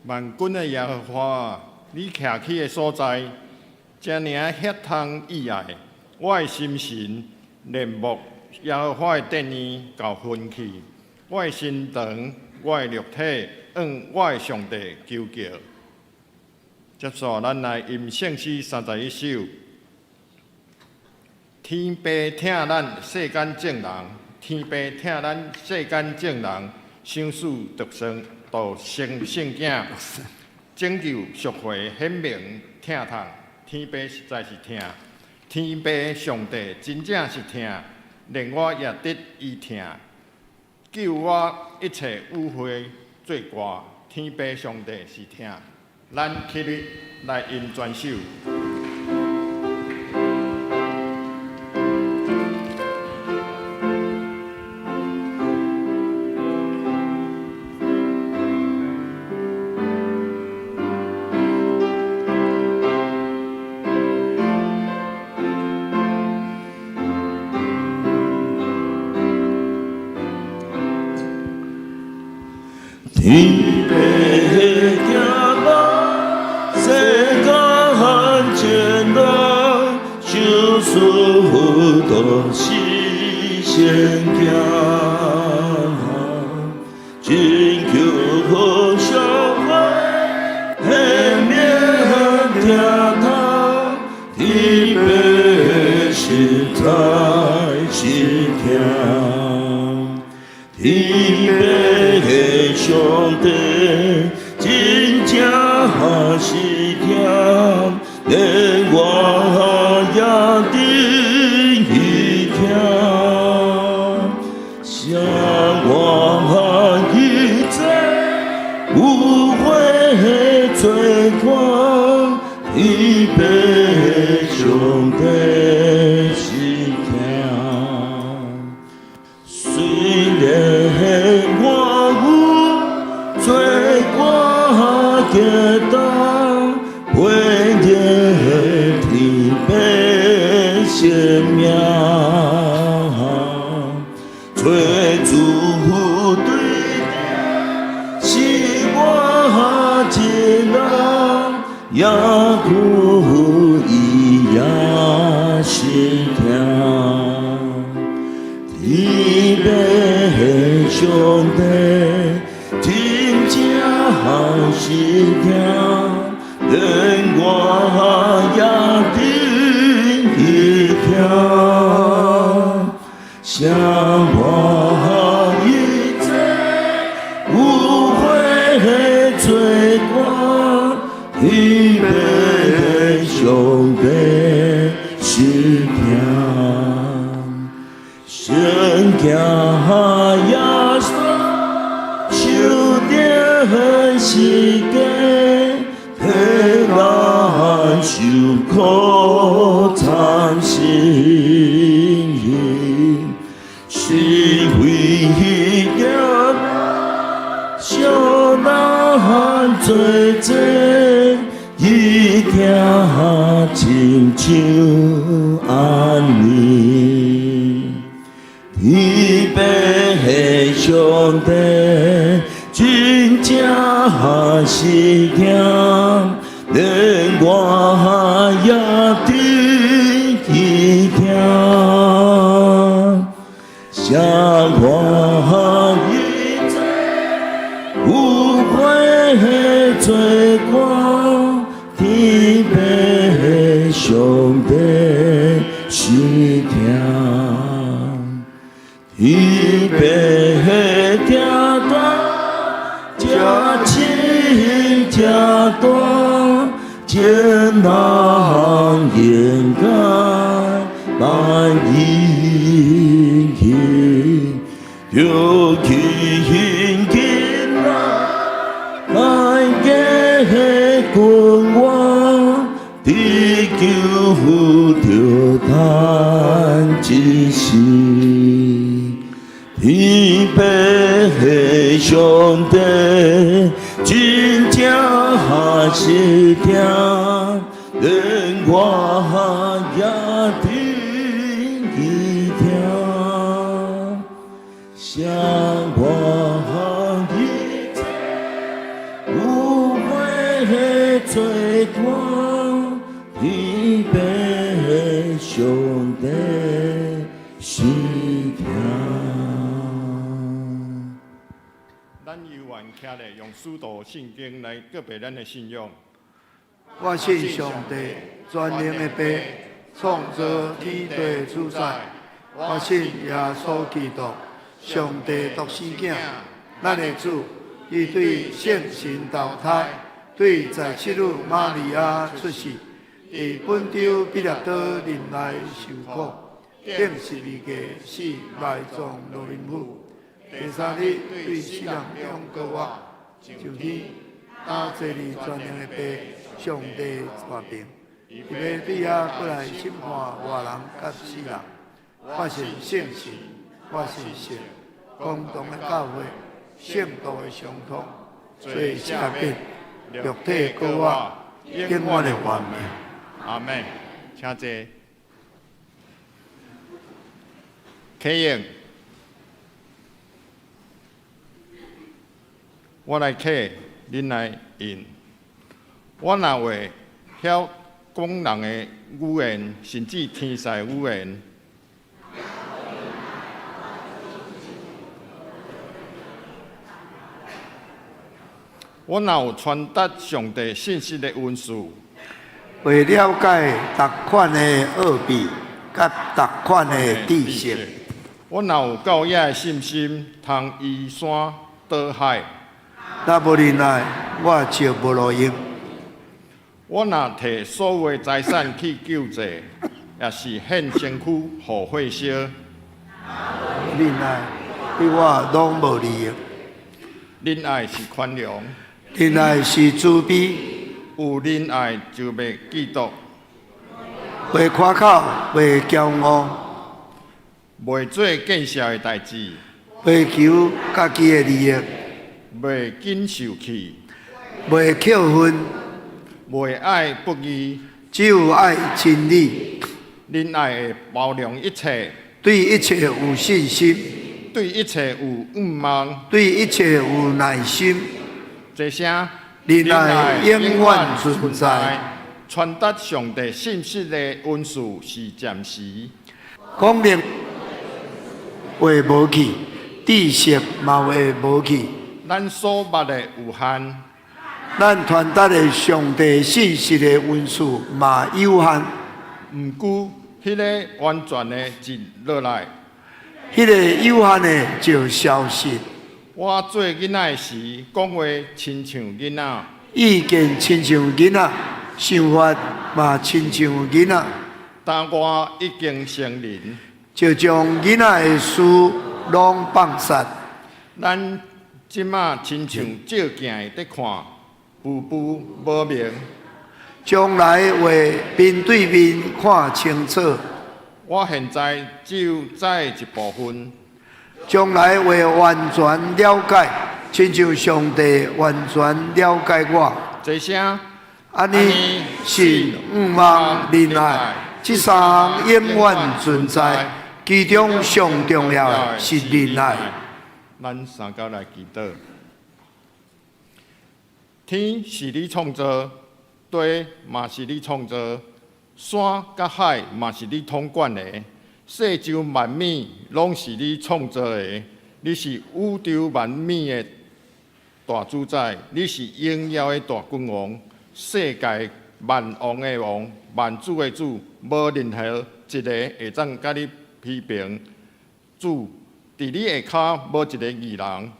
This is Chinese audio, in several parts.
万军的耶和华，你徛起的所在，遮尔血通意爱，我的心神恋慕耶和华的殿宇到昏去，我的心肠，我的肉体，向我的上帝求叫。接续，咱来吟圣诗31首。天父听咱世间正人，天父听咱世间正人，想使独生道生圣囝，拯救赎回显明听痛。天父实在是听，天父上帝真正是听，令我也得伊听，救我一切污秽罪过。天父上帝是听，咱起立来吟全首。天父听咱世间正人，想使独是圣囝，拯救赎回显明听痛。天父实在是听，天父上帝真正是听，连我也得伊听，向我一切污秽罪过，天父上帝是听。虽然我有罪过结党，陪着天父生命，最主对的是我一人，也故意也是听。天父上帝真正是听，连我也得伊听，向我一切污秽罪过，天父上帝是听。圣囝耶稣受着世间，替咱受苦惨死，是为着小咱罪罪，伊听亲像安尼。天父上帝真正是听，连我也得伊听，向我一切污秽罪过，天父上帝是听。天父听咱这亲这大，艰难应该咱应去，尤其今咱嘅君王，地球着咱一时。天父上帝真正是听，连我也得伊听，向我一切无兄弟是听。咱犹原徛咧用使徒圣经来告别咱的信仰。我信上帝，全能的爸，创造天地主宰。我信耶稣基督，上帝独生子，咱的主，伊对圣神投胎，对在七女玛利亚出世，伫本州彼拉多任内受苦，顶十字架死，埋葬罗林府。第三日对死人中告活，上天打坐伫全能的爸，上帝大病，伊要对遐过来审判活人甲死人。我信圣神，我信神，共同的教会，圣道的相通，罪赦免，肉体告活，永远的完美。阿门。请坐。启应，我来启，恁来应。我若会晓讲人的语言，甚至天使语言。我若有传达上帝信息的文字，为了解逐款的奥秘，甲逐款的知识，我若有够野的信心，通移山倒海。若无忍耐，我就无路用。我若摕所有的财产去救济，也是献身躯互火烧。忍耐对我拢无利用。仁爱是宽容，忍耐是慈悲，有仁爱就袂嫉妒，袂夸口，袂骄傲，袂做见笑的代志，袂求家己的利益，袂紧受气，袂扣分，袂爱不义。只有爱真理，仁爱会包容一切，对一切有信心，对一切有愿望。对一切有耐心。这声仁爱永远存在。传达上帝信息的温数是暂时，讲明会无去，知识嘛会无去。咱所捌的有限，咱传达的上帝信息的文数嘛有限，毋久迄个完全的一落来。迄个有限的就消失。我做囡仔的时，讲话亲像囡仔，意见亲像囡仔，想法嘛亲像囡仔，但我已经成人。就将囡仔的事拢放下。咱即马亲像照镜在看，步步无明。将来会面对面看清楚，我现在只有知一部分，将来会完全了解，亲像上帝完全了解我。这声安尼信、愿望、仁爱，这三永远存在，其中上重要的是仁爱。咱三角来祈祷。天是你创造，地嘛是你创造，山甲海嘛是你统管的，世周万物拢是你创造的。你是宇宙万物的大主宰，你是荣耀的大君王，世界万王的王，万主的主，无任何一个会当甲你批评。主，伫你下骹无一个义人，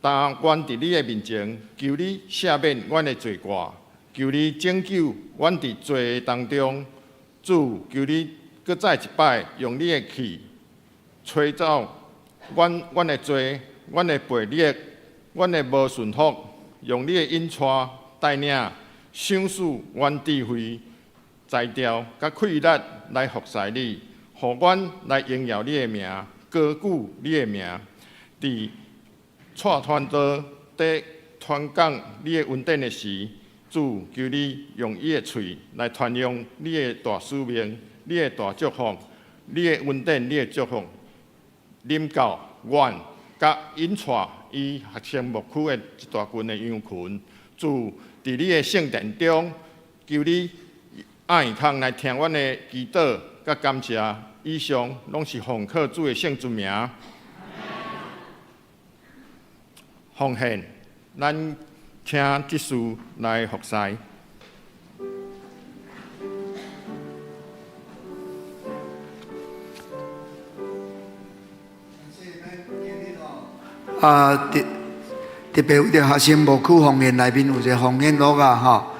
但愿伫你的面前，求你赦免阮的罪过，求你拯救阮伫罪当中。主，求你搁再一摆用你的气吹走阮的罪，阮的悖逆，阮的无顺服，用你的引带带领，赏赐阮智慧、才调甲气力来服侍你，互阮来荣耀你的名，高举你的名，伫带传道、伫传讲你的恩典的时，主求你用伊的喙来传扬你的大使命、你的大祝福、你的恩典、你的祝福，临到阮甲引带伊学生牧区的一大群的羊群。主伫你的圣殿中，求你爱空来听阮的祈祷，甲感谢。以上拢是奉靠主的圣尊名，奉献。咱请执事来服侍。特别为着学生牧区方面内面有一个奉献录啊，吼，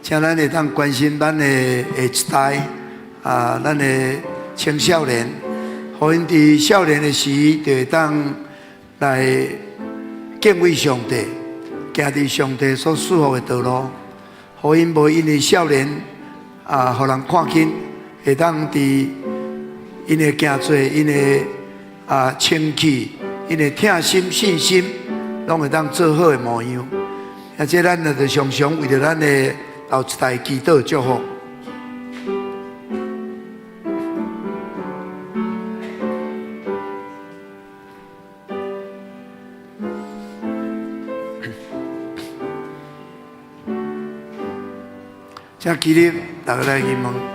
请咱会当关心咱的下一代咱的青少年，互因伫少年的时就会当来敬畏上帝，行伫上帝所赐福的道路，互因无因为少年互人看见，会当伫因的行做，因的清气，因的疼心信心，拢会当做好的模样。而且咱就常常为着咱的后一代祈祷祝福。请起立，大家来询问。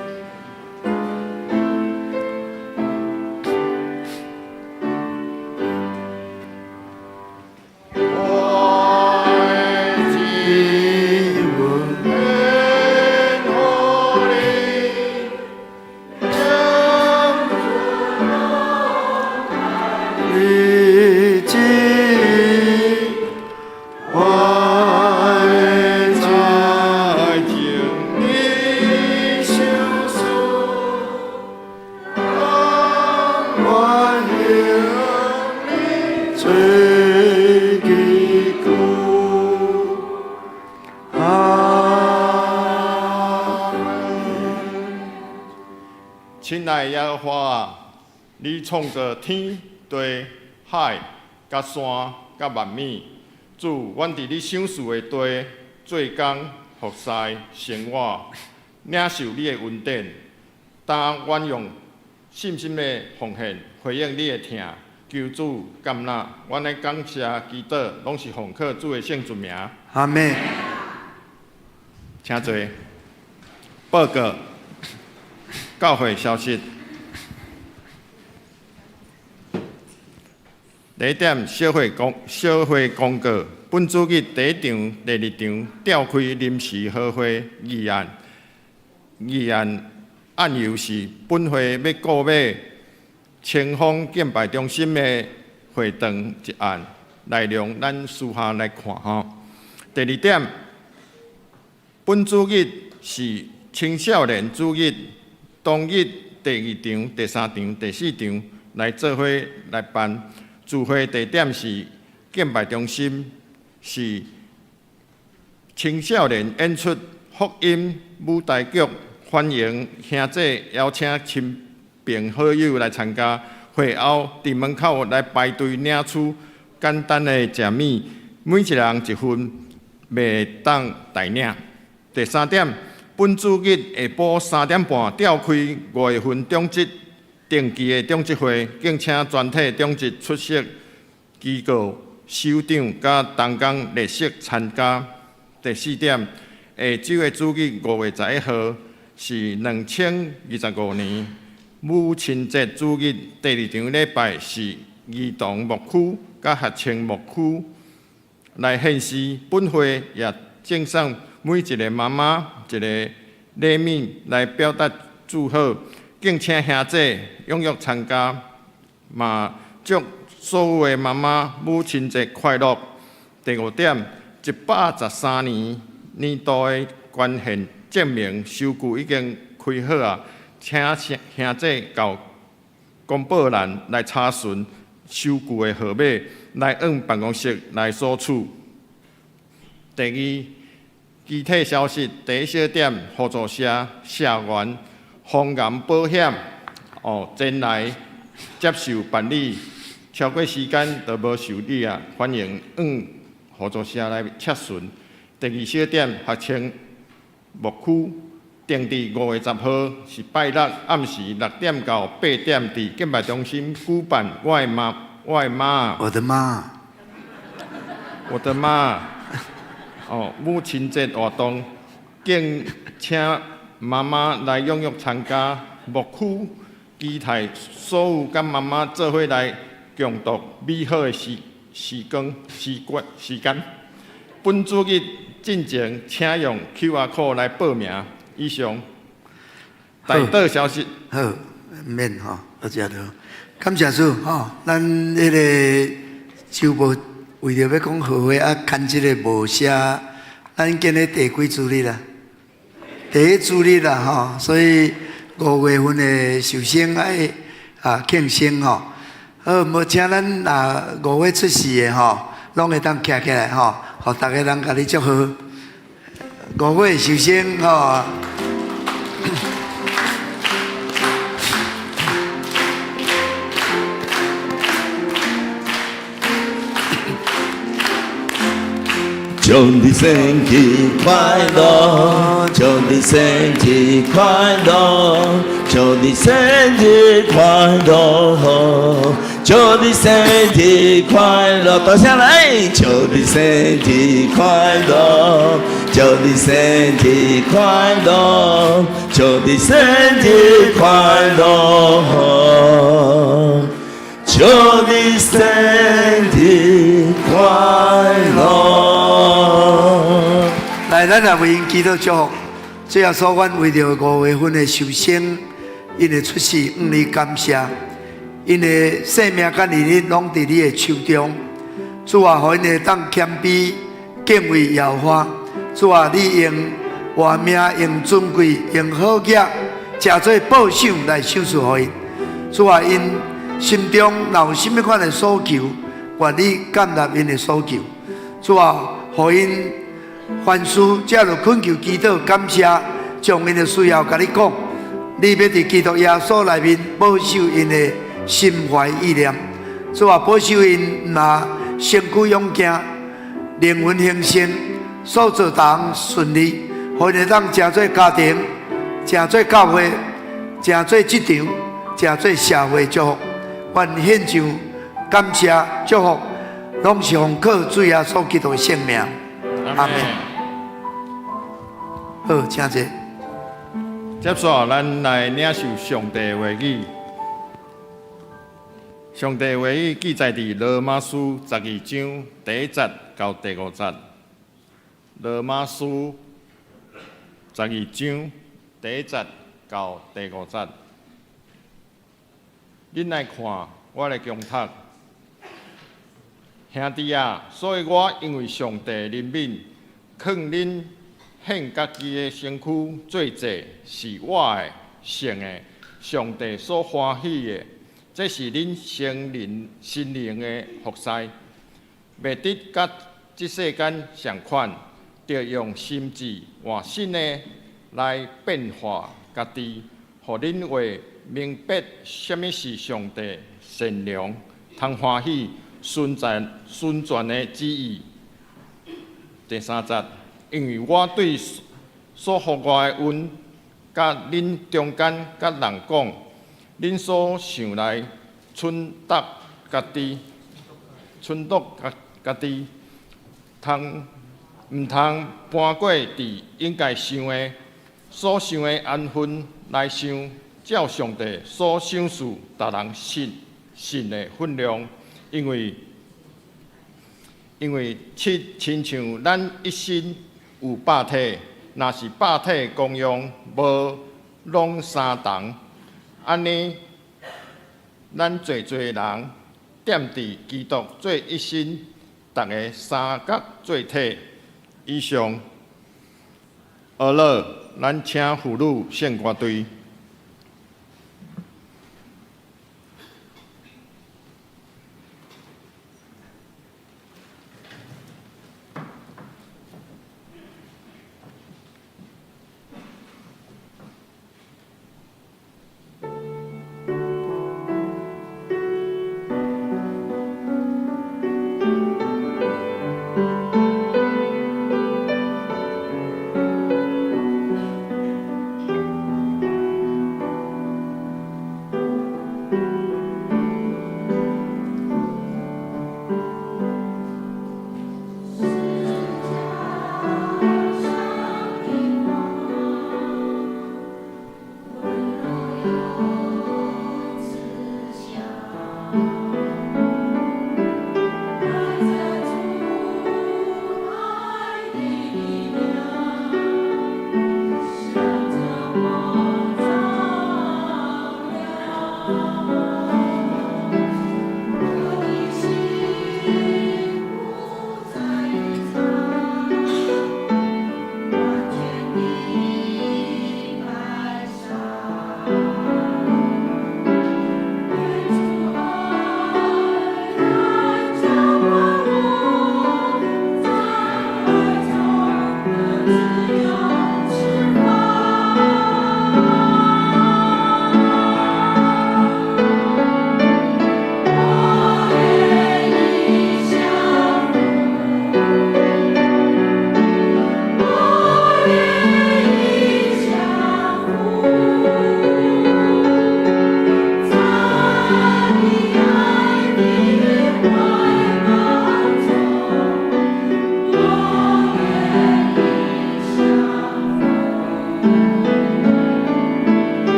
亲爱的耶和华啊，你创造天地海、甲山、甲万物，主，阮伫你赏赐的地做工、服侍、生活，领受你的恩典。当阮用信心的奉献回应你的听，求主接纳。阮的感谢祈祷，拢是奉靠主的圣尊名。阿门。请坐。报告。教会消息。第一点，小会公告：本主日第一场、第二场召开临时好会议案。案由是本会要告买清风敬拜中心的会堂一案，内容咱私下来看吼。第二点，本主日是青少年主日。当日第2场、第3场、第4场来做伙来办。聚会地点是敬拜中心，是青少年演出福音舞台剧，欢迎兄弟邀请亲朋好友来参加。会后伫门口来排队领取简单的食物，每一人1份，袂当代领。第3点。本主日下晡3点半召开5月份中职定期的中职会，敬请全体中职出席机构首长甲同工列席参加。第4点，下周的主日5月11号是2025年母亲节主日，第2场礼拜是儿童牧区甲学青牧区来献诗。本会也赠送每一个妈妈一个礼物来表达祝贺，敬请兄弟踊跃参加，嘛祝所有的妈妈母亲节快乐。第5点，113年度的捐献证明收据已经开好啊，请兄弟到公报栏来查询收据的号码，来按办公室来索取。第2。具体消息：第1小点，合作社社员防癌保险前来接受办理，超过时间就无受理啊，欢迎合作社来查询。第2小点，学青牧区定伫5月10号是拜六暗时6点到8点，伫敬拜中心举办我的妈，我的妈。母亲节活动，敬请妈妈来踊跃参加，牧区期待所有甲妈妈做伙来共度美好的时间。本主日进前，请用 QR code 来报名。以上大道消息。好，唔免吼，多谢了。感谢主吼，咱迄个周报为着要讲好话啊，牵即个无写，咱今日第几主日啦？第一主日啦吼，所以5月份的寿星爱庆生吼。好，无请咱5月出世的吼，拢会当徛起来吼，互大家人甲你祝贺。5月寿星吼。祝你生日快乐，祝你生日快乐，祝你生日快乐，祝你生日快乐，大声来！祝你生日快乐，祝你生日快乐，祝你生日快乐，祝你生日快乐。来，咱也为因祈祷祝福。最后所愿为着5月份的寿星，因的出世，你感谢，因的生命甲年日拢伫你的手中。主啊，互因会当谦卑敬畏耶和华。主啊，你用活命、用尊贵、用好业，诚做保守来守护互因。主啊，因心中若有甚物款的所求，愿你接纳因的所求。主啊，互因凡事只要恳求祈祷感谢，将因的需要甲你讲。你要伫基督耶稣内面保守因的心怀意念，主啊，保守因若身躯勇健，灵魂兴盛，所做当顺利，互因会当诚做家庭，诚做教会，诚做职场，诚做社会祝福。愿献上感谢祝福，拢是奉靠主耶稣基督的圣名。阿门。好，请坐。接续，咱来领受上帝的话语。上帝的话语记载伫罗马书12章第1节到第5节。罗马书12章第1节到第5节。恁来看，我来强读。兄弟啊，所以我因为上帝怜悯，劝恁献家己的身躯做祭，是我的圣的，上帝所欢喜的。这是恁心灵的服侍，袂得甲这世间相款，着用心智换新的来变化家己，互恁会明白什么是上帝善良、通欢喜、顺转的旨意。第3节，因为我对所予我的恩，甲恁中间甲人讲，恁所想来忖度家己，毋通搬过伫应该想的、所想的安分来想，照上帝所想事，达人信的分量，因为亲像咱一身有百体，若是百体公用，无拢相同。安尼，咱侪人踮伫基督做一身，逐个三角做体。以上，而乐，咱请妇女献歌队。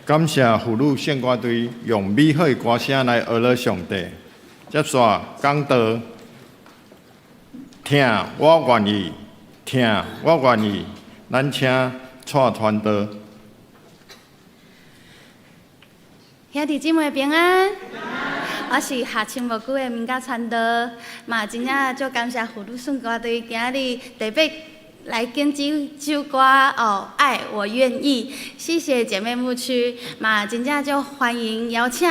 感谢妇女献歌队用美好的歌声来娱乐上帝。接续讲道，听我愿意，听我愿意，咱请蔡传道。兄弟姊妹平安，我是下亲无久的民家传道，嘛真正足感谢妇女献歌队今日特别来跟这首歌哦，爱我愿意，谢谢姐妹牧区，嘛真正就欢迎邀请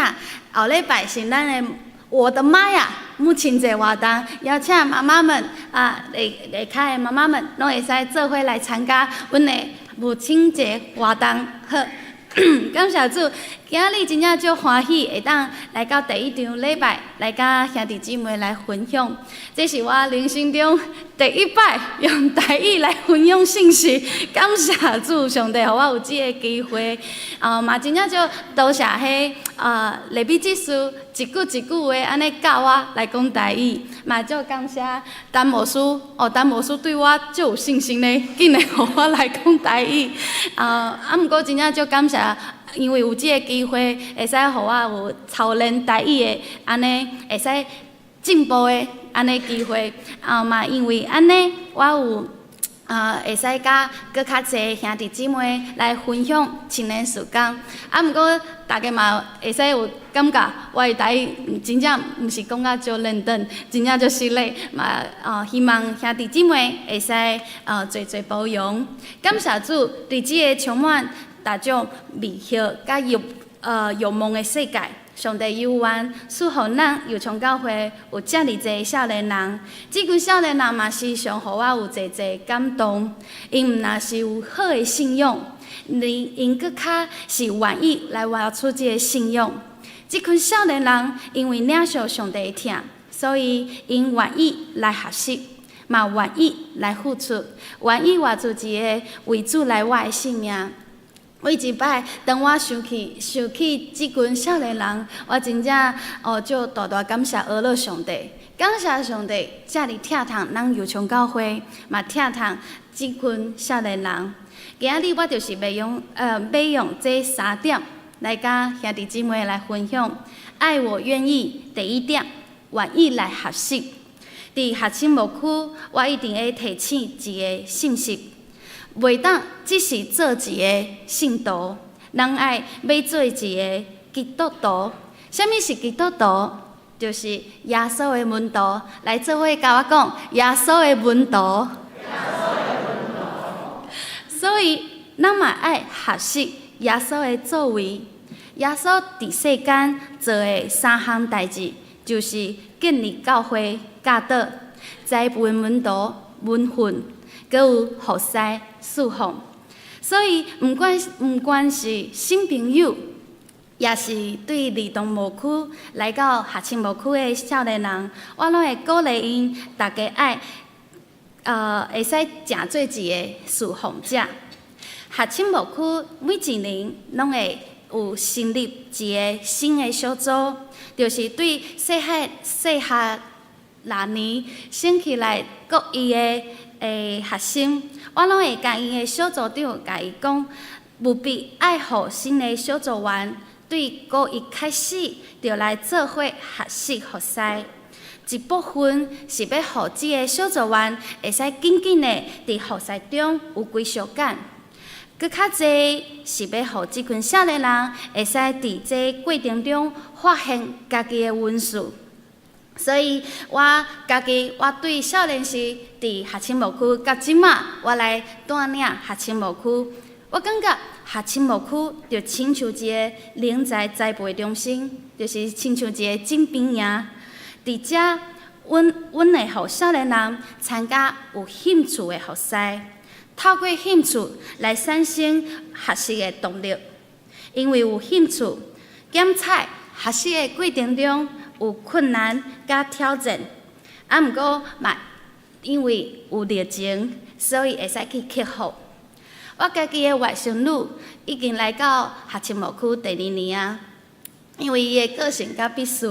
后礼拜是咱的我的妈呀母亲节活动，邀请妈妈们啊，离开的妈妈们，拢会使做伙来参加阮的母亲节活动。好，感谢主，今日真正足欢喜，会当来到第一场礼拜，来甲兄弟姊妹来分享。这是我人生中第一摆用台语来分享信息，感谢主上帝，互我有这个机会。嘛真正就多谢迄利比即书一句一句话安尼教我来讲台语，嘛就感谢丹牧师，丹牧师对我足有信心呢，竟然互我来讲台语。毋过真正就感谢。因为有这个机会，会使互我有操练台语的安尼，会使进步的安尼机会。嘛因为安尼，我有会使甲搁较侪兄弟姊妹来分享青年时光。毋过大家嘛会使有感觉，我的台语真正毋是讲甲足认真，真正足失礼。嘛希望兄弟姊妹会使多多包容。感谢主，伫即个充满大种美好甲欲望的世界，上帝有愿赐予咱有从教会有遮尔济少年人，即群少年人嘛时常互我有济济感动。因毋若是有好的信仰，因搁较是愿意来活出即个信仰。即群少年人因为领受上帝的疼，所以因愿意来学习，嘛愿意来付出，愿意活出一个为主来活的生命。每一摆，当我想起即群少年人，我真正就大大感谢阿乐上帝，感谢上帝遮尔疼痛咱油冲教会，嘛疼痛即群少年人。今日我就是要用这3点来甲兄弟姊妹来分享。爱我愿意，第一点，愿意来学习。伫学青牧区，我一定会提醒一个信息。袂当只是做一个信徒，人爱要做一个基督徒。什么是基督徒？就是耶稣的门徒。来做伙甲我讲，耶稣的门徒。所以，咱嘛爱学习耶稣的作为。耶稣伫世间做的3项代志，就是建立教会、教导、栽培门徒、门训。阁有服侍、侍奉，所以毋管是新朋友，也是对儿童牧区来到学青牧区的少年人，我拢会鼓励因大家爱会使成做一个侍奉者。学青牧区每一年拢会有成立一个新的小组，就是对细汉那年升起来各伊的学生，我拢会甲伊的小组长甲伊讲，务必爱互新的小组员对高一开始就来做伙学习服侍。一部分是要互即个小组员会使紧紧的伫服侍中有归属感，搁较侪是要互即群少年人会使伫这过程中发现家己的温数。所以我对少年时伫学青牧区，甲即马我来带领学青牧区，我感觉学青牧区就亲像一个人才栽培中心，就是亲像一个种边营。伫遮，阮会互少年人参加有兴趣的服侍，透过兴趣来产生学习的动力。因为有兴趣，检测学习的过程中有困难甲挑战，毋过嘛，因为有热情，所以会使去克服。我家己的外孙女已经来到学青牧区第2年啊，因为伊的个性甲必须，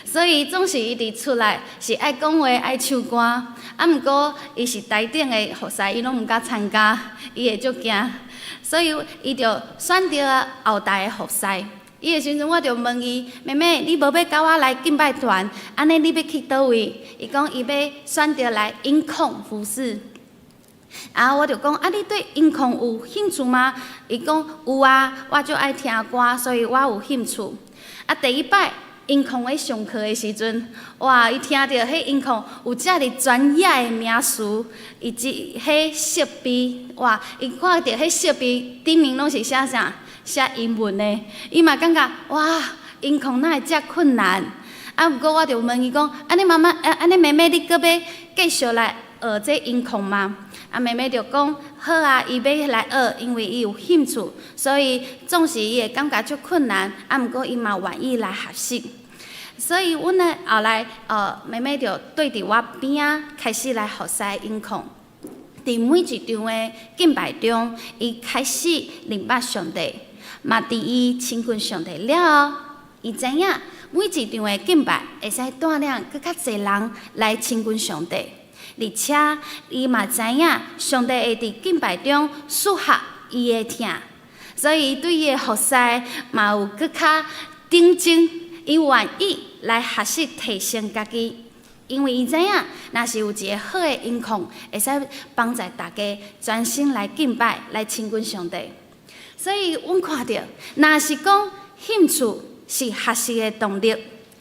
所以总是伊伫出来是爱讲话、爱唱歌。啊，毋过伊是台顶的学师，伊拢毋敢参加，伊会足惊，所以伊就选择后台的学师。伊的时阵，我就问伊：妹妹，你无要甲我来敬拜团？安尼你要去倒位？伊讲伊要选择来音控服饰。啊，我就讲啊，你对音控有兴趣吗？伊讲有啊，我就爱听歌，所以我有兴趣。啊，第一摆音控咧上课的时阵，哇！伊听到迄音控有遮尔专业的名词，以及迄设备，哇！伊看到迄设备顶面拢是写啥？写英文的，伊嘛感觉哇，音控哪会遮困难？啊，毋过我就问伊讲，安尼妈妈，安尼妹妹，你搁要继续来学这音控吗？啊，妹妹就讲好啊，伊要来学，因为伊有兴趣，所以总是伊会感觉足困难，啊，毋过伊嘛愿意来学习。所以，阮呢后来，妹妹就对伫我边仔开始来学习音控。伫每一场的敬拜中，伊开始明白上帝，嘛伫伊亲近上帝了后，伊知影每一场的敬拜会使带领更较侪人来亲近上帝。而且，伊嘛知影上帝会伫敬拜中适合伊的听，所以伊对伊的服侍嘛有更较认真，伊愿意来学习提升家己，因为伊知影，若是有一个好的音控，会使帮助大家专心来敬拜、来亲近上帝。所以，阮看到，若是讲兴趣是学习的动力、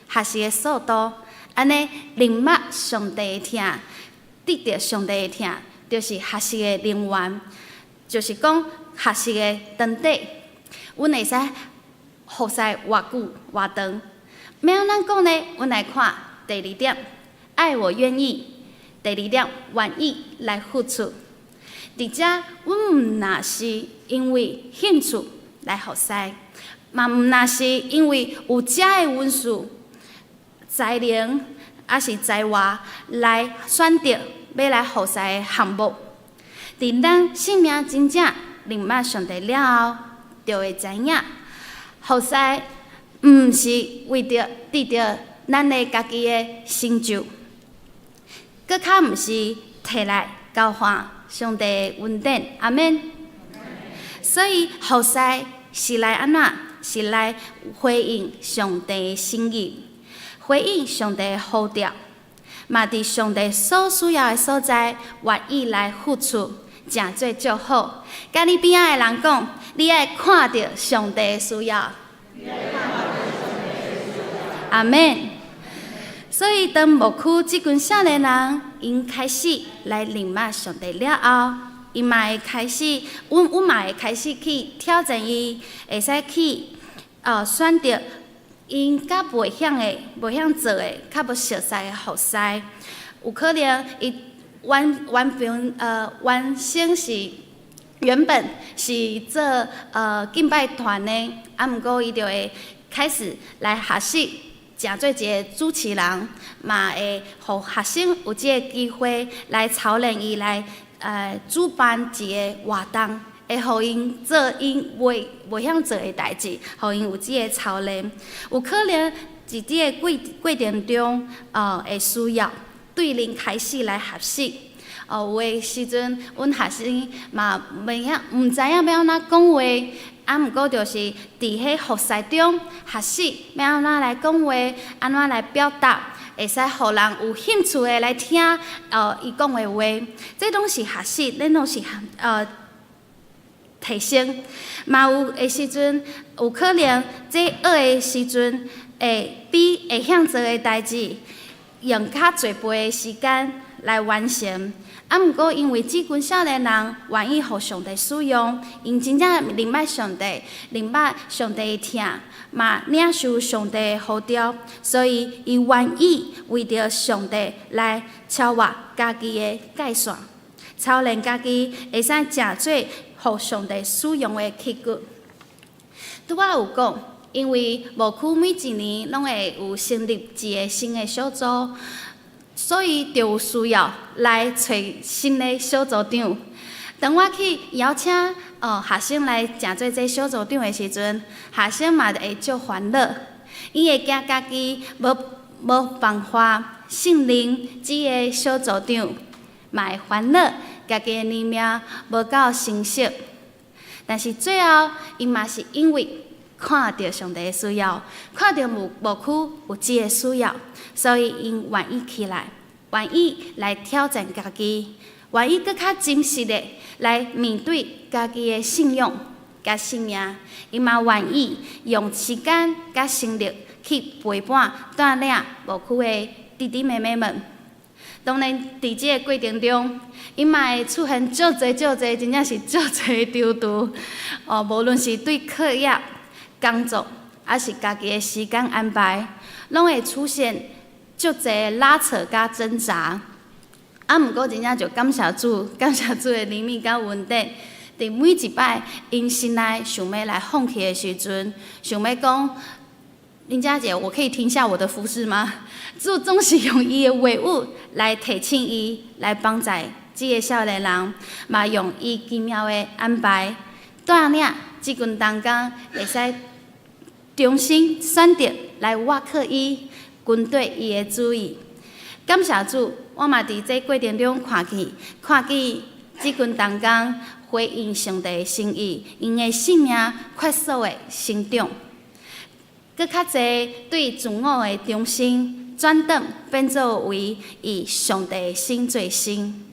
学习的速度，安尼明白上帝的听。得到上帝的听，就是学习的能源，就是讲学习的长底，阮会使服侍偌久偌长。要安怎讲呢？阮来看第二点，爱我愿意；第二点，愿意来付出。伫遮，阮毋若是因为兴趣来服侍，嘛毋若是因为有遮的文书、才能，还是才华来选择。要来服侍的项目，伫咱生命真正明白上帝了后，就会知影，服侍毋是为着得到咱的家己的成就，搁较毋是摕来交换上帝的恩典。阿免。所以服侍是来安怎？是来回应上帝的心意，回应上帝的呼召。嘛，伫上帝所需要的所在，愿意来付出，诚做祝福。甲你边仔的人讲，你爱看到上帝的需要。阿免。所以，当牧区即群少年人因开始来明白上帝了后，伊嘛会开始，阮嘛会开始去挑战伊，会使去选择。因较袂晓的、袂晓做的、较无熟悉的服侍，有可能伊原先是原本是做敬拜团的，啊，毋过伊就会开始来学习，诚做一个主持人，嘛会互学生有即个机会来操练伊来主办一个活动。会互因做因袂晓做的代志，互因有即个操练。有可能伫即个过程中，会需要对人开始来学习。有的时阵，阮学生嘛毋知影要安怎讲话，啊，毋过就是伫迄服侍中学习要安怎来讲话，安怎来表达，会使互人有兴趣的来听，伊讲的话，这拢是学习，咱拢是提升，嘛有的时阵有可能，这学的时阵会比会晓做的代志，用较侪倍的时间来完成。啊，毋过因为即群少年人愿意互上帝使用，因真正明白上帝，明白上帝的听，嘛领受上帝的呼召，所以伊愿意为着上帝来超越家己的界线，操练家己会使诚做。互上帝使用的器具，拄仔有讲，因为牧区每一年拢会有成立一个新的小组，所以就有需要来找新的小组长。当我去邀请学生来诚做这小组长的时阵，学生嘛会足欢乐，伊会惊家己无办法，圣灵只个小组长，嘛会烦恼家己的年命无够成熟。但是最后，伊嘛是因为看到上帝的需要，看到牧区有这个需要，所以因愿意起来，愿意来挑战家己，愿意更较真实的来面对家己的信仰、甲生命。伊嘛愿意用时间甲心力去陪伴、带领牧区的弟弟妹妹们。当然，伫这个过程中，伊嘛会出现足侪，真正是足侪trouble。无论是对课业、工作，还是家己的时间安排，拢会出现足侪拉扯甲挣扎。毋过真正就感谢主的怜悯甲恩典。伫每一摆因心内想要来放弃的时阵，想要讲。林佳姐，我可以停下我的服饰吗？主总是用伊的话语来提醒伊，来帮助这个少年人，嘛用伊奇妙的安排，带领这群同工会使重新选择来挖克伊，军队伊的主意。感谢主，我嘛伫这过程中看见这群同工回应上帝的心意，因的性命快速的成长。更较侪对自我的中心转转变作为以上帝的心做心，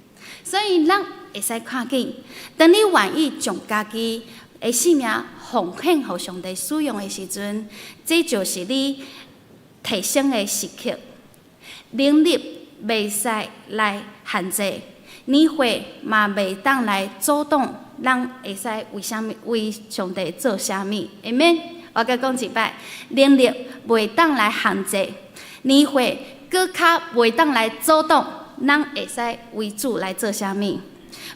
所以咱会使看见，当你愿意将家己的性命奉献予上帝使用的时阵，这就是你提升的时刻。能力袂使来限制，年岁嘛袂当来阻挡，咱会使为上帝做啥物？阿们。我甲讲一摆，能力袂当来限制，年岁搁较袂当来阻挡，咱会使为主来做啥物？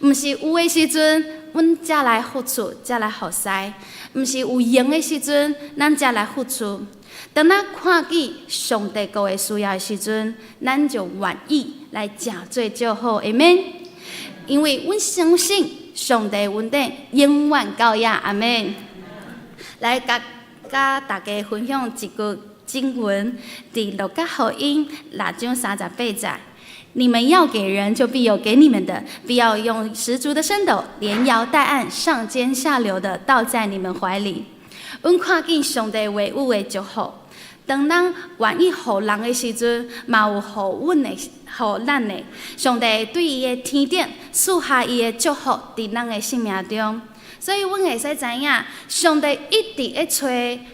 毋是有诶时阵，阮才来付出，才来服侍；毋是有用诶时阵，咱才来付出。当咱看见上帝国诶需要诶时阵，咱就愿意来诚做就好，阿们。因为阮相信上帝恩典永远到遐，阿们。来甲大家分享一句经文，伫路加福音6章38节。你们要给人，就必有给你们的；必要用十足的升斗，连摇带按，上尖下流的倒在你们怀里。阮看见上帝话语的祝福，当咱愿意予人的时阵，嘛有予咱的。上帝对伊的天顶赐下伊的祝福伫咱的生命中。所以，阮会使知影，上帝一直在找，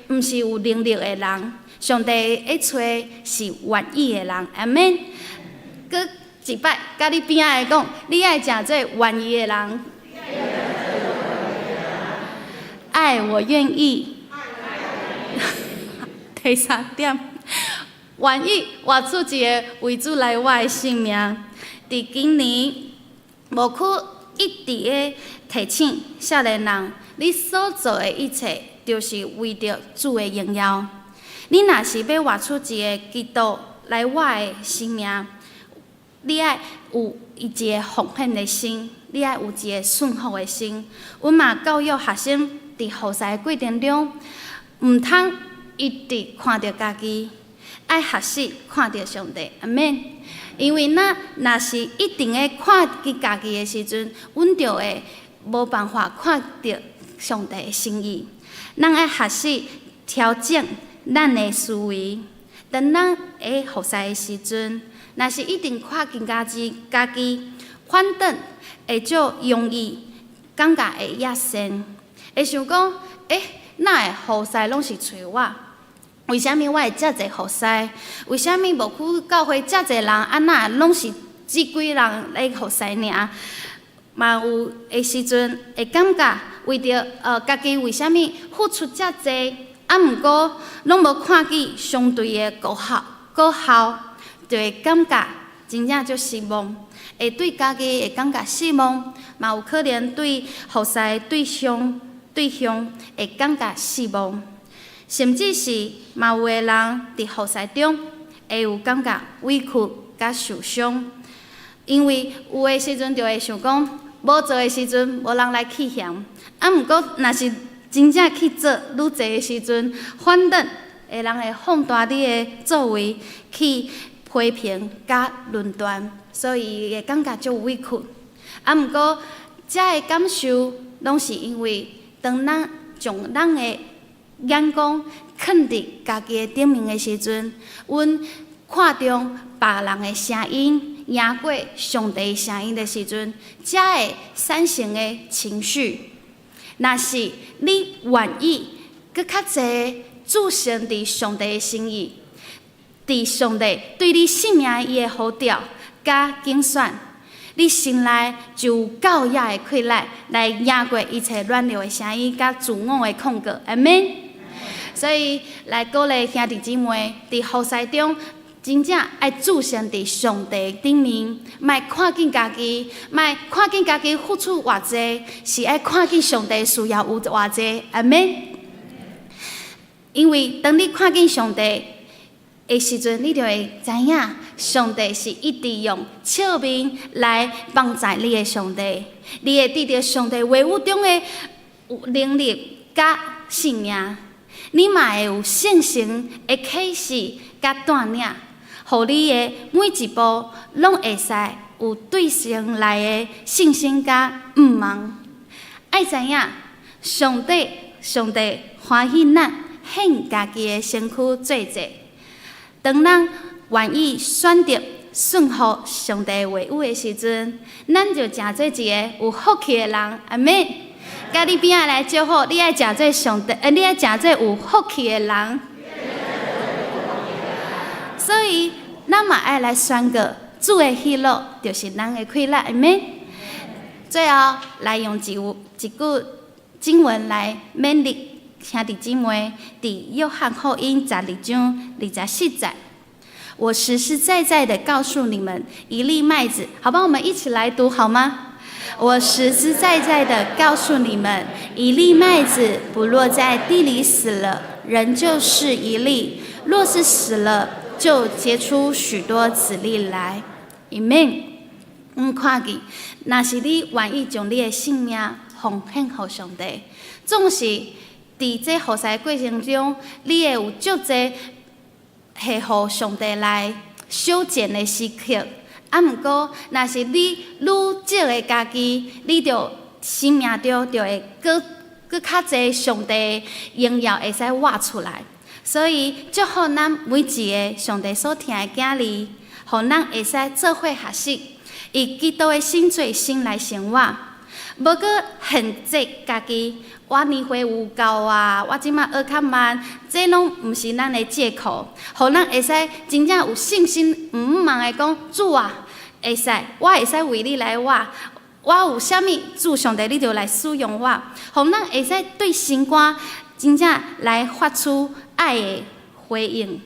毋是有能力的人，上帝在找是愿意的人。阿们。佮一摆，甲你边仔的讲，你爱诚做愿意的人。爱我愿意。第3点，愿意活出一个为主来我的性命。伫今年，牧区一直在提醒少年人，你所做的一切，就是为着主的荣耀。你若是要活出一个基督来我的生命，你爱有一个奉献的心，你爱有一个顺服的心。阮嘛教育学生伫服侍的过程中，毋通一直看到家己，爱学习看到上帝。阿们。因为咱若是一定的看见家己的时阵，阮就会无办法看到上帝的心意。咱爱学习调整咱的思维。当咱会服侍的时阵，若是一定看见家己，反倒会足容易感觉会野生，会想讲，哪会服侍拢是找我？为虾米我会遮济服侍？为虾米牧区教会遮济人，那拢是这几人来服侍尔？嘛有的时阵会感觉为着家己为虾米付出遮济，毋过拢无看见相对的果效，就会感觉真正足失望，会对家己会感觉失望，嘛有可能对服侍对象会感觉失望。甚至是嘛有的人伫服侍中会有感觉委屈甲受伤，因为有的时阵就会想讲，无做的时阵无人来去嫌，毋过若是真正去做愈济的时阵，反倒会人会放大你的作为去批评甲论断，所以伊会感觉足委屈。啊，毋过遮个感受，拢是因为当咱将咱的眼光放伫家己的顶面的时阵，阮看中别人的声音赢过上帝的声音的时阵，才会产生的情绪。若是你愿意搁较侪注身伫上帝的心意，伫上帝对你生命伊的呼召甲拣选，你心内就有够野的气力来赢过一切软弱的声音甲自我的控告，阿们。所以来鼓励兄弟姊妹伫服侍中，真正爱注身伫上帝顶面，莫看见家己，莫看见家己付出偌济，是爱看见上帝需要有偌济，阿们。因为当你看见上帝的时阵，你就会知影，上帝是一直用笑面来帮助你的上帝，你会得到上帝话语中的能力甲信命，你嘛会有信心的启示甲带领，互你的每一步拢会使有对神来的信心甲望。爱知影，上帝欢喜咱献家己的身躯做者。当咱愿意选择顺服上帝的话语的时阵，咱就诚做一个有福气的人，阿们。甲你边仔来祝福，你爱诚做上帝，你爱诚做有福气的人。所以，咱嘛爱来宣告，主的喜乐就是咱的快乐，阿们。最后，来用一句经文来勉励兄弟姊妹，伫约翰福音12章24节。我实实在在的告诉你们，一粒麦子，好吧，我们一起来读好吗？我实实在在的告诉你们，一粒麦子不落在地里死了，仍旧是一粒；若是死了，就结出许多子粒来。Amen。看见，若是你愿意将你的性命奉献给上帝，总是伫这服侍过程中，你会有足侪系互上帝来修剪的时刻。啊，毋过，若是你愈少的家己，你就生命中就会搁较侪上帝荣耀会使活出来。所以，祝福咱每一个上帝所听的囝儿，互咱会使做伙学习，以基督的新罪心来生活，无搁限制家己。我年岁有够啊！我即马学较慢，这拢毋是咱的借口，互咱会使真正有信心，毋茫的讲主啊，会使，我会使为你来活。我有啥物主上帝，你就来使用我，互咱会使对心肝真正来发出爱的回应。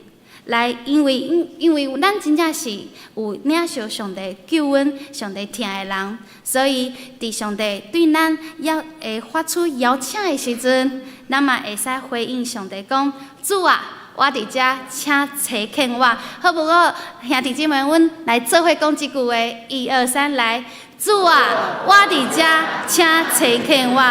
来，因为咱真正是有领受上帝救恩、上帝疼的人，所以伫上帝对咱会发出邀请的时阵，咱嘛会使回应上帝讲：主啊，我伫遮，请差遣我。好不好？兄弟姐妹，阮来做伙讲一句话：1、2、3，来！主啊，我伫遮，请差遣我。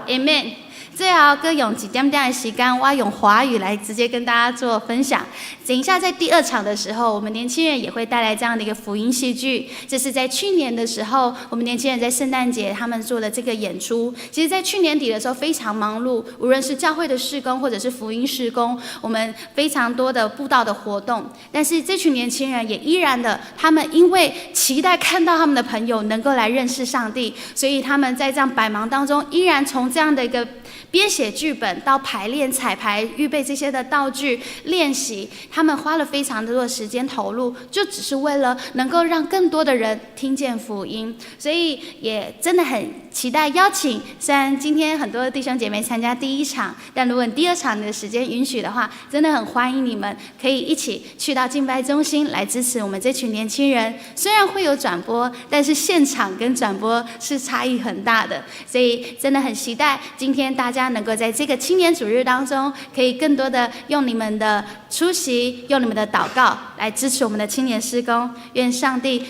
Amen。最后，各用一点点的时间，我用华语来直接跟大家做分享。等一下，在第2场的时候，我们年轻人也会带来这样的一个福音戏剧。这是在去年的时候，我们年轻人在圣诞节他们做了这个演出。其实，在去年底的时候非常忙碌，无论是教会的事工或者是福音事工，我们非常多的布道的活动。但是这群年轻人也依然的，他们因为期待看到他们的朋友能够来认识上帝，所以他们在这样百忙当中，依然从这样的一个编写剧本到排练、彩排、预备这些的道具、练习，他们花了非常多的时间投入，就只是为了能够让更多的人听见福音。所以也真的很期待邀请，虽然今天很多弟兄姐妹参加第1场，但如果你第2场的时间允许的话，真的很欢迎你们可以一起去到敬拜中心来支持我们这群年轻人。虽然会有转播，但是现场跟转播是差异很大的，所以真的很期待今天大家能够在这个青年主日当中，可以更多的用你们的出席，用你们的祷告来支持我们的青年事工。愿上帝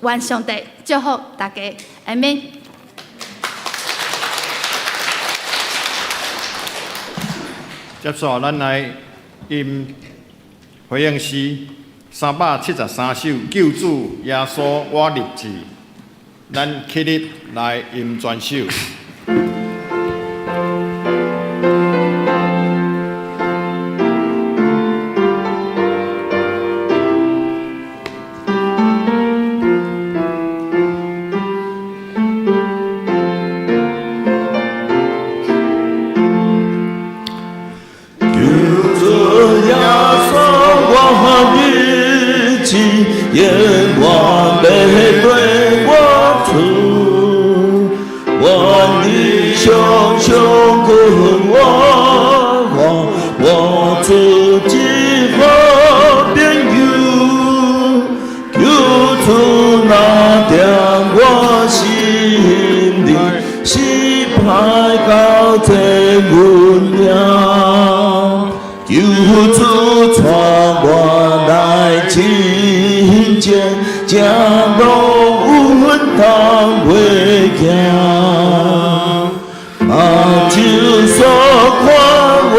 愿上帝祝福大家，阿们。接续咱来因回应诗373首救主耶稣我立志，咱起立来吟全首。眼光背对我出，万里熊熊跟我自己和边有，有出那点我心里，是派高在温柔，有出传我来亲见，将路稳当回行。就算看为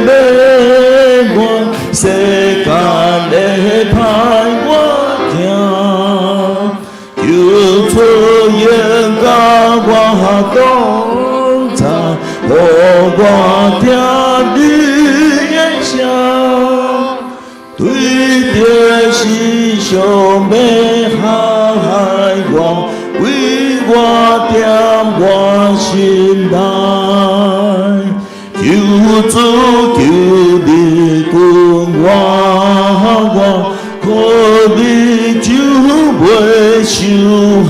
美我，世间的派我行，就出现甲我同在，和我听你言笑，对着是上美海我，为我点我心内，求主求你管我，可你就袂伤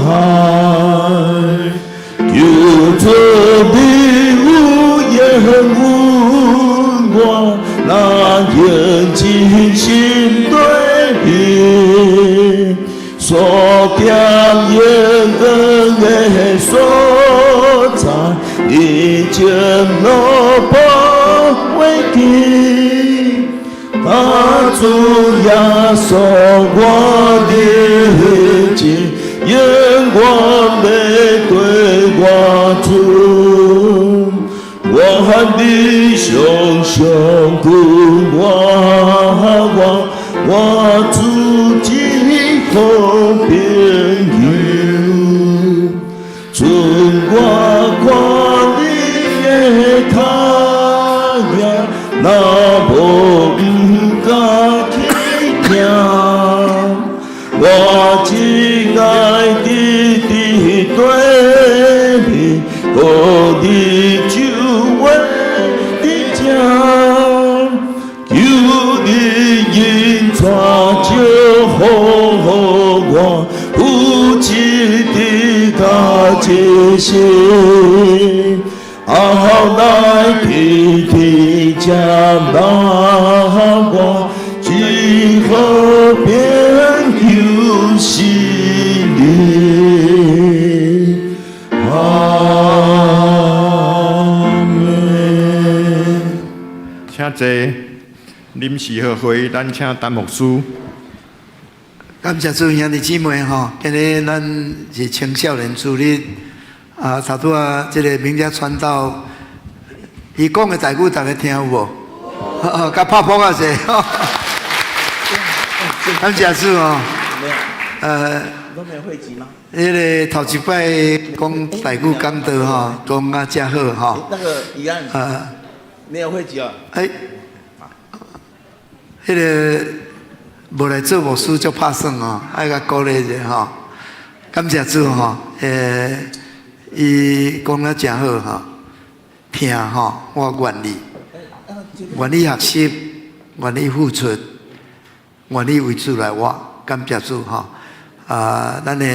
害，求主你有言问我，那眼睛心对比。所点眼光的所在，你将我不会记。他主耶稣我的心，眼光没对我出，我和你相相跟我自己。好朋友，存我看你的太阳，那无不敢去听。我亲爱的对面，我的就为的家，有你引带就好。我不记的感觉心，后来天天将那我只好变有心里。阿门。请坐，临时和会，咱请陈牧师。感谢主兄弟姊妹吼，今日咱是青少年主日啊，头拄啊，这个明家传道，伊讲的台语大家听有无？甲拍谱啊者，感谢主哦。都没有会籍吗？迄个头一摆讲台语讲道吼，讲啊真好吼。那个宜安没有会籍啊？迄个。无来做牧师就拍算哦，爱甲鼓励者吼。感谢主吼，伊讲得真好吼，听吼，我愿意，愿意学习，愿意付出，愿意为主来活。感谢主吼，咱的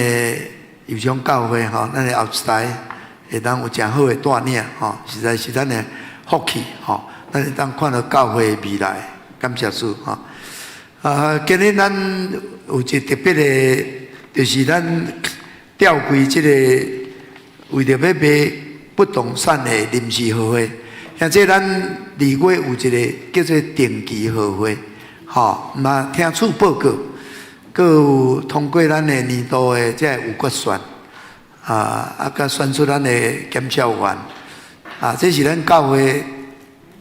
友商教会吼，咱的后一代会当有真好的带领吼，实在是咱的福气吼，咱会当看到教会的未来。感谢主吼。今日咱有一个特别的，就是咱调开这个为着要卖不动产的临时合会，现在咱离月有一个叫做定期合会，吼，嘛听处报告，佮有通过咱的年度的这有决选，甲选出咱的检销员，这是咱教会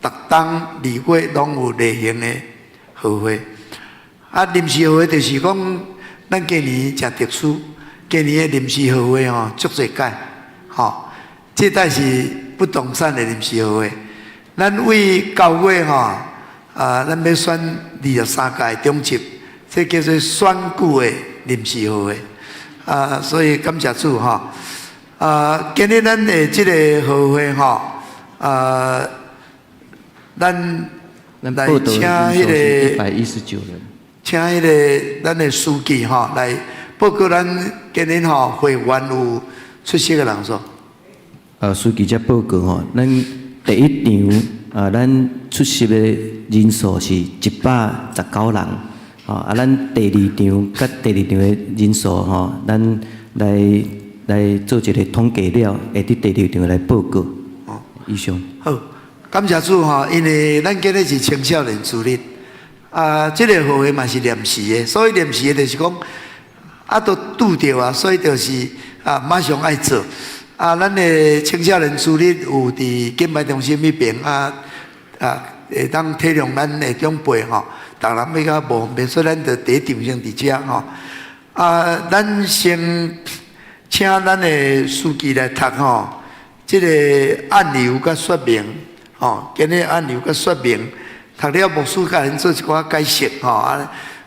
逐冬2月拢有例行的贺会。啊，临时贺会就是讲，咱今年诚特殊，今年的临时贺会吼足侪届，吼，这代是不动产的临时贺会。咱为9月吼，咱要选23届中级，这叫做选举的临时贺会。所以感谢主吼。今日咱的这个贺会吼，咱来请迄个119人，请迄个咱的书记吼来报告咱今日吼会员有出席的人数。书记则报告吼，咱第一场咱出席的人数是119人，咱第2场甲第2场的人数吼，咱来做一个统计了，会伫第2场来报告。以上。好，感谢主吼，因为咱今日是青少年主日，这个贺会嘛是临时的，所以临时的就是讲，都拄着所以就是马上爱做。咱的青少年主日有伫敬拜中心迄边会当体谅咱的长辈吼，逐人要较无方便，所以咱就第一场先伫遮吼。咱先请咱的书记来读吼，这个案例甲说明吼，今日案例甲说明，读了牧师甲咱做一寡解释吼。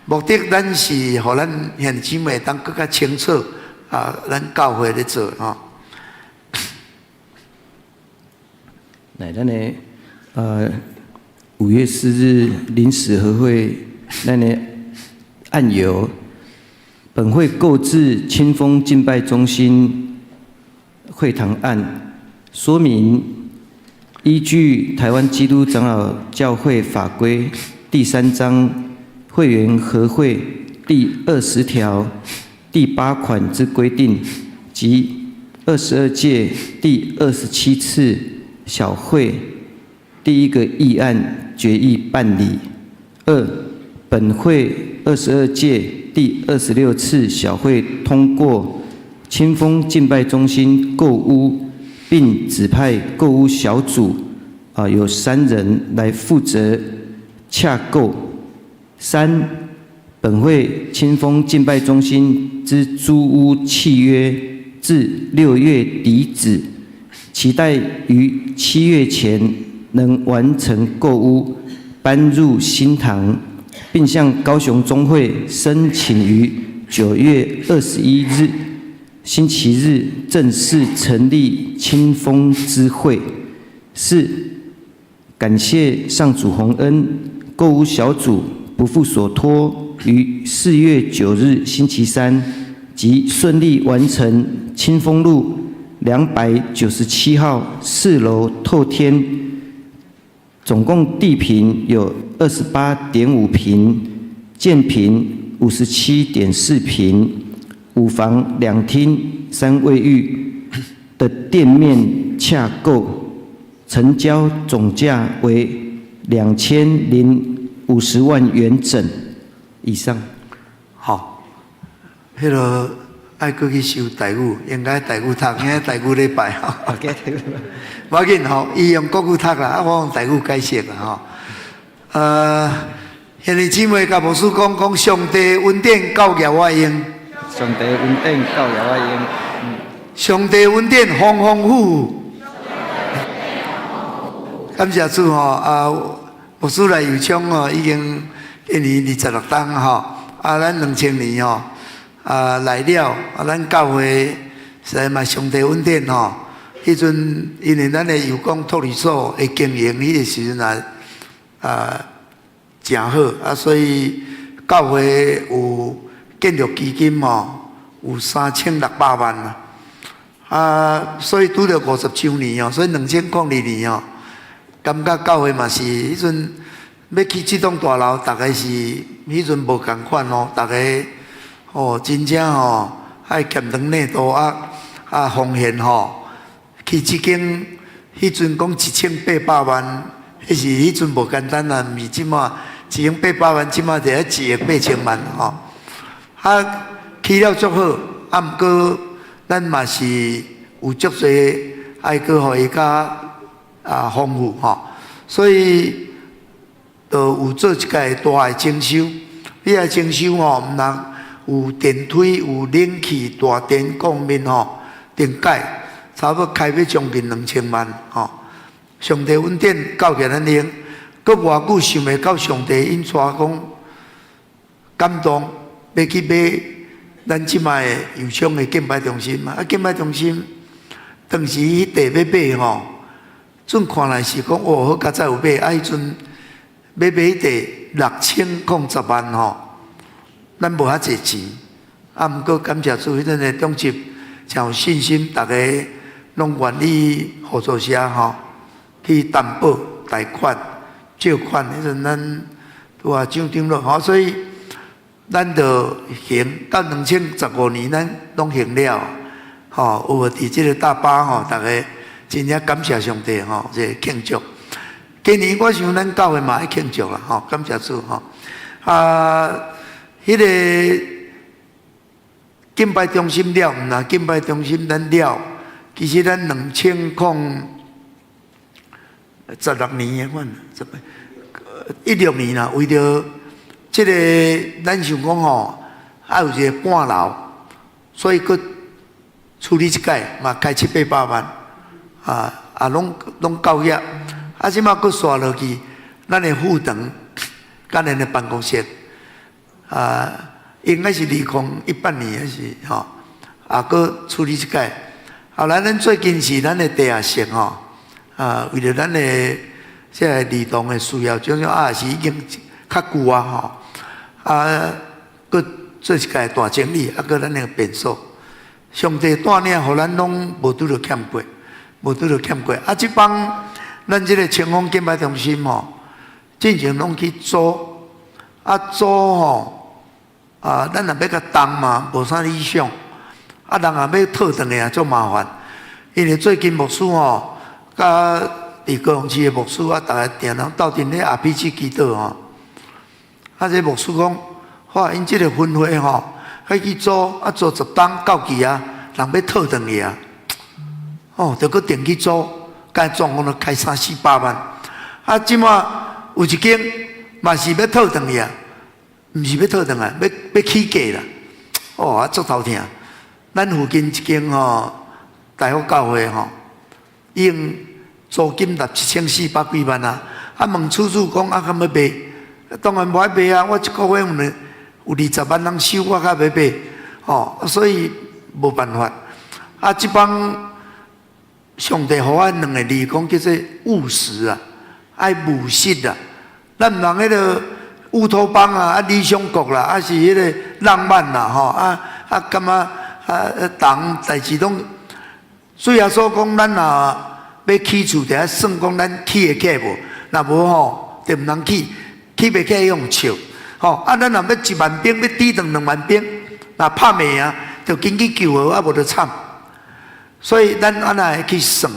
目的咱是互咱兄姊妹当更较清楚咱教会咧做吼。来，咱的5月4日临时和会，咱的案由，本会购置清风敬拜中心会堂案，说明依据台湾基督长老教会法规第3章会员和会第20条第8款之规定及22届第27次小会第1个议案决议办理。2、本会22届第26次小会通过清风敬拜中心购屋，并指派购屋小组有3人来负责洽购。3、本会清风敬拜中心之租屋契约至6月底止，期待于7月前能完成购屋，搬入新堂，并向高雄中会申请于9月21日星期日正式成立清风之会。4、感谢上主洪恩，购屋小组不负所托，于4月9日星期三即顺利完成清风路297号4楼透天，总共地坪有28.5坪，建坪57.4坪，5房2厅3卫浴的店面洽购，成交总价为2050万元整。以上。好，迄个爱过去修台语，应该台语读，应该台语礼拜吼。无要紧吼，伊用国语读啦，我用台语解释啦吼。兄弟姊妹甲牧师讲，上帝恩典教业我用。上帝恩典教业我用。上帝恩典丰丰富富。感谢主吼，牧师来油厂吼，已经1年26冬吼，咱2000年吼，来了，咱教会实在嘛上帝恩典吼。迄阵因为咱的油工托儿所的经营，迄个时阵真好所以教会有建筑基金吼，有3600万所以拄着50周年所以2002年感觉教会嘛是迄阵要起这栋大楼，大概是迄阵无共款大家真正爱欠长内度奉献去这间，迄阵讲1800万，迄是迄阵无简单毋是即马1800万，即马就要1亿8千万起了足好，毋过咱嘛是有足侪爱搁互伊较丰富所以就有做一届大的征收。你来征收吼，毋通有电梯、有冷气、大电、光面吼，电解差不多开要将近2000万吼。上帝稳定教给咱用，搁偌久想袂到上帝因带讲感动，要去买咱即卖的油厂的敬拜中心嘛。啊，敬拜中心当时迄地要买吼，阵看来是讲哦，好较早有买，啊，迄阵要买迄地6010万吼，咱无遐济钱。啊，毋过感谢主，迄阵的总集真有信心，逐个拢愿意合作社吼去担保贷款、借款。迄阵咱拄啊上场了吼，所以咱就行到2015年，咱拢行了。吼，有伫即个大巴吼，逐个真正感谢上帝吼，这庆祝。今年我想咱教会嘛爱庆祝啦吼，感谢主吼。啊，迄个敬拜中心了，毋啦，敬拜中心咱了，其实咱2016年的，反16年啦，为着即个咱想讲吼，还有一个半楼，所以佮处理一届嘛，开700-800万，拢够业。啊，即马佮刷落去，咱的副堂，甲咱的办公室，应该是2018年还是吼，佮处理一届。后来咱最近是咱的地下室吼，为了咱的即个儿童的需要，种也是已经较旧吼，佮做一届大整理，佮咱的变数。上帝带领，互咱拢无拄着欠过，无拄着欠过。即帮咱即个清风敬拜中心吼，进前拢去租，租吼，咱若要甲动嘛，无啥理想。人也要套转来足麻烦，因为最近牧师吼，甲伫高雄市的牧师逐个定人斗阵咧RPG祈祷吼。这牧师讲，哇，因即个分会吼。去租租10档到期啊，人要套转去啊，就搁定去租，该总共都开300-400万。即马有一间嘛是要套转去啊，毋是要套转来，要起价啦。足头疼。咱附近一间大福教会已经租金达1400几万啊。问厝主讲敢要卖？当然无爱卖啊，我一个月有20万人收，我较要买，所以无办法。即帮上帝互我2个字讲叫做务实啊，爱务实啊。咱毋通迄个乌托邦啊，理想国啦，是迄个浪漫啦，感觉人代志拢，主耶稣讲，咱要起厝，就要算讲咱起会起无，若无就毋通起，起袂起用笑。咱若要1万兵，要抵挡2万兵，若拍袂啊，就紧去救我，无就惨。所以咱安那会去算，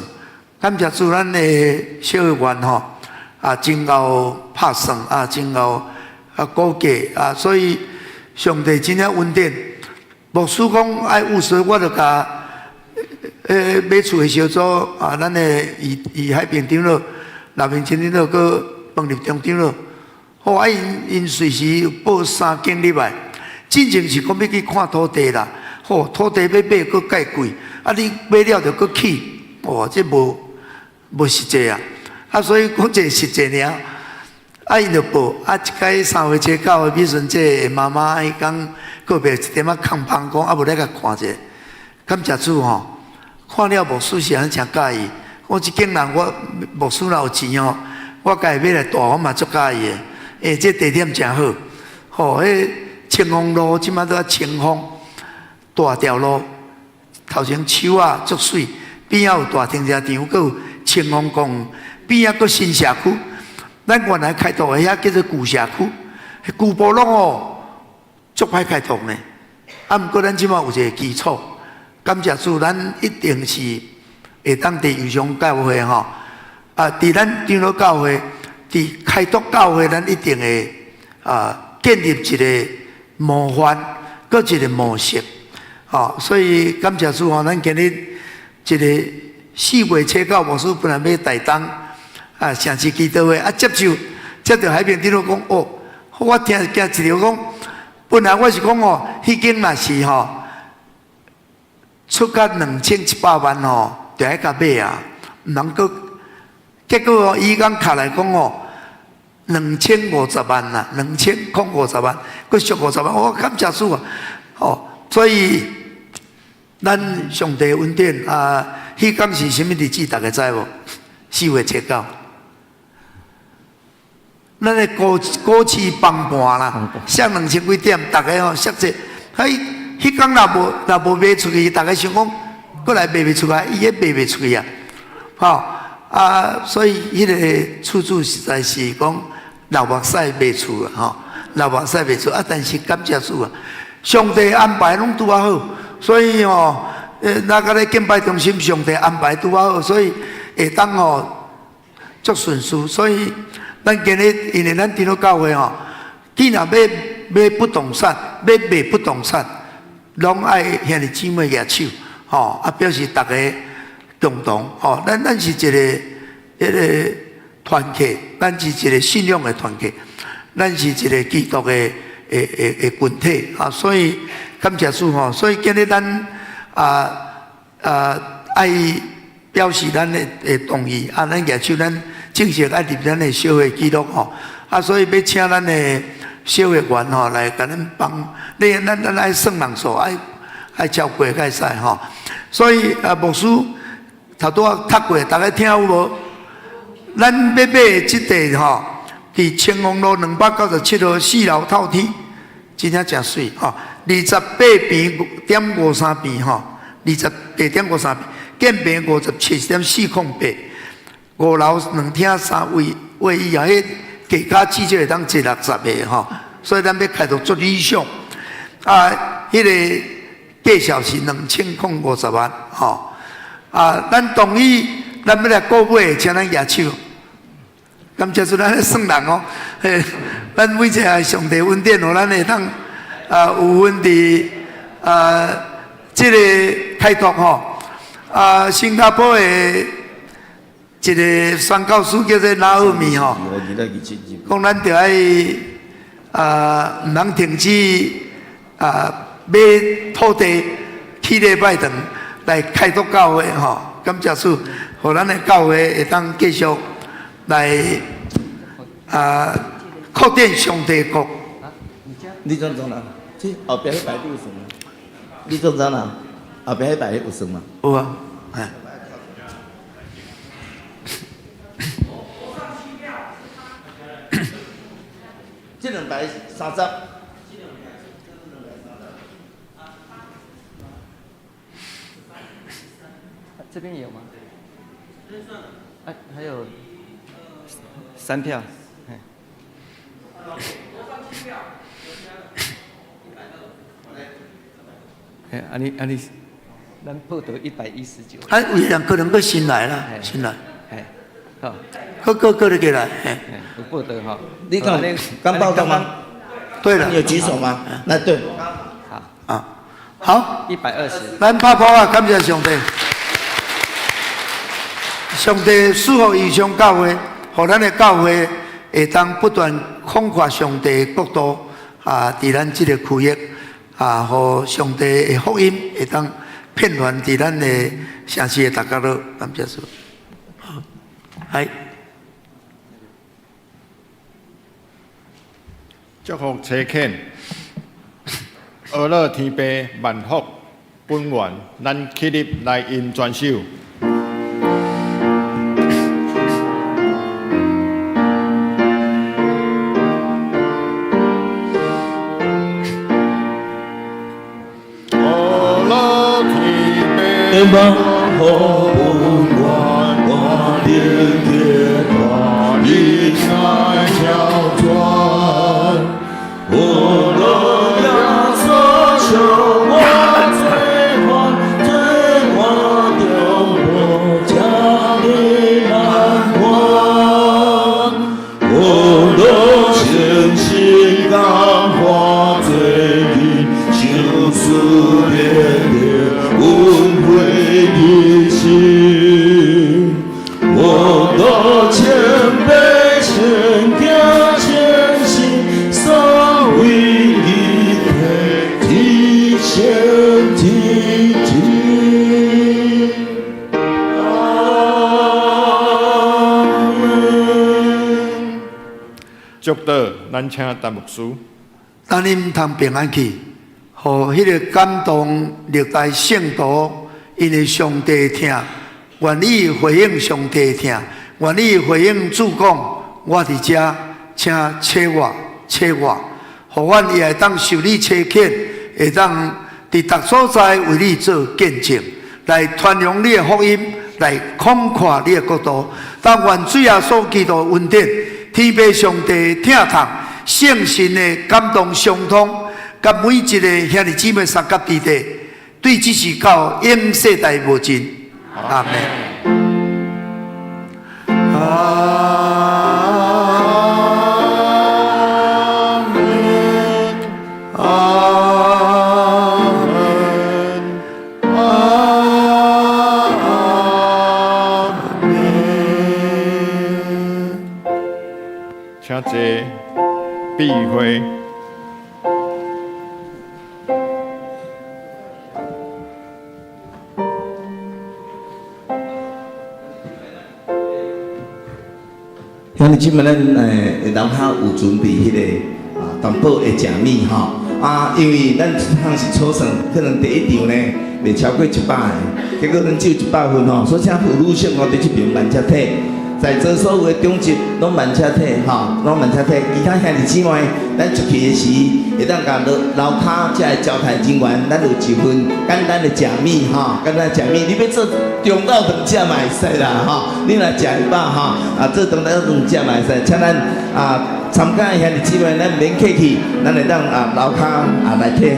感谢主，咱的小会员真够拍算真够估价所以上帝真正稳定。牧师讲爱务实，我就甲买厝的小组咱的以海平长老、南平青长老、佮彭立中长老。因随时报3间入来，真正是讲要去看土地啦。土地要买佫介贵，你买了就佫起，这无实际啊。所以讲这实际尔，因就报一届3月节到的美顺节妈妈，伊讲个别一点空芳讲，无来甲看者。感谢主看了牧师是安真介意。我即间人，我牧师若有钱我家己买来大，我嘛足介意的。这地点真好，迄清风路即马都要清风大条路，头前树足水，边仔有大停车场，佮有清风公园，边仔佮新社区。咱原来开拓的遐叫做旧社区，旧部落足歹开拓呢。毋过咱即马有一个基础，感谢主，咱一定是会当伫友商教会伫咱长老教会。伫开拓教会，咱一定会建立一个模范，搁一个模式，所以感谢主咱今日一个4月初9，牧师本来要台东，城市基督的接到海平长老讲哦，我听一条讲，本来我是讲哦，迄间若是出价2100万就爱甲买啊，毋通搁。结果伊讲卡来讲2050万啦，2050万，搁俗50万，我感谢主啊！所以咱上帝恩典迄天是什么日子？大家知无？4月7号，咱的股市崩盘啦，上2000几点，大家实际，迄天若无卖出去，大家想讲，过来卖袂出来，伊也卖袂出去啊！所以迄个厝主实在是讲流目屎卖厝啊，流目屎卖厝啊！但是感谢主啊，上帝安排拢拄啊好，所以那个咧敬拜中心，上帝安排拄啊好，所以会当足顺遂。所以咱今日因为咱伫咧教会既然要不动产，要卖不动产，拢爱兄弟姊妹举手表示大家。共同咱是一个团体，咱是一个信仰的团体，咱是一个基督的群体所以感谢主所以今日咱爱表示咱的同意咱举手，咱正式爱入咱的小会记录所以要请咱的小会员来甲咱帮，咱爱算人数，爱照顾该使所以牧师。头拄读过，大家听有无？咱要买即地伫清风路297号4楼透天，真正真水28平点53平28点53平，建平57.408，5楼2厅3卫浴迄价至少会当坐60个所以咱要开到足理想迄个价小是2050万咱同意，咱要来购买，请咱举手。感谢主，咱咧算人咱每一个上帝恩典，咱会当有份伫这个开拓新加坡的一个宣教师叫做拿尔米讲咱着爱毋通停止买土地起礼拜堂。来开拓教会感谢主，互咱的教会会当继续来扩展上帝国。你总长啦，这后边迄排你有算吗？你总长啦，后边迄排有算吗？有啊，这2排30。这边有吗？还有3票。你，咱报到119。有人可能佫新来啦，新来。好。佫咧过来。有报到你刚报到吗？对了。你有举手吗？那对。好。120。咱拍鼓感谢上帝。上帝赐福异象教会，互咱的教会会当不断扩大上帝的国度伫咱这个区域互上帝的福音会当遍传伫咱的城市的大角落，感谢主。来，祝福车肯，俄勒天父万福本源，咱起立来因转手。万福本源，我连天大力爱跳转，我的亚瑟求我最欢的我家的难关，我的信心感化罪人，救赎怜悯。恩惠的心，我都。祝祷，咱请陈牧师。当恁通平安去，互迄个感动历代圣徒，因为上帝听，愿意回应上帝听，愿意回应主讲，我伫遮，请找我，互阮也会当受你差遣，会当伫逐所在为你做见证，来传扬你的福音，来广阔你的国度。但愿主耶稣基督恩典，天父上帝听从。圣神的感动相通，甲每一个兄弟姊妹三甲弟弟，对这事到永世代无尽。阿门。请坐。避讳。兄弟姊妹，咱楼下有准备迄个担保的食米吼因为咱趟是初选，可能第一场呢袂超过100个，结果咱只有100份吼，所以请妇女圣我伫这边慢车体。在座所有的中级拢慢车体拢慢车体。其他兄弟姊妹，咱出去的时，会当甲楼骹遮的招待人员，咱有一份简单的食米简单食米。你要做中昼饭食嘛会使啦你若食100做中昼饭食嘛会使。请咱参加的兄弟姊妹，咱免客气，咱会当楼骹来体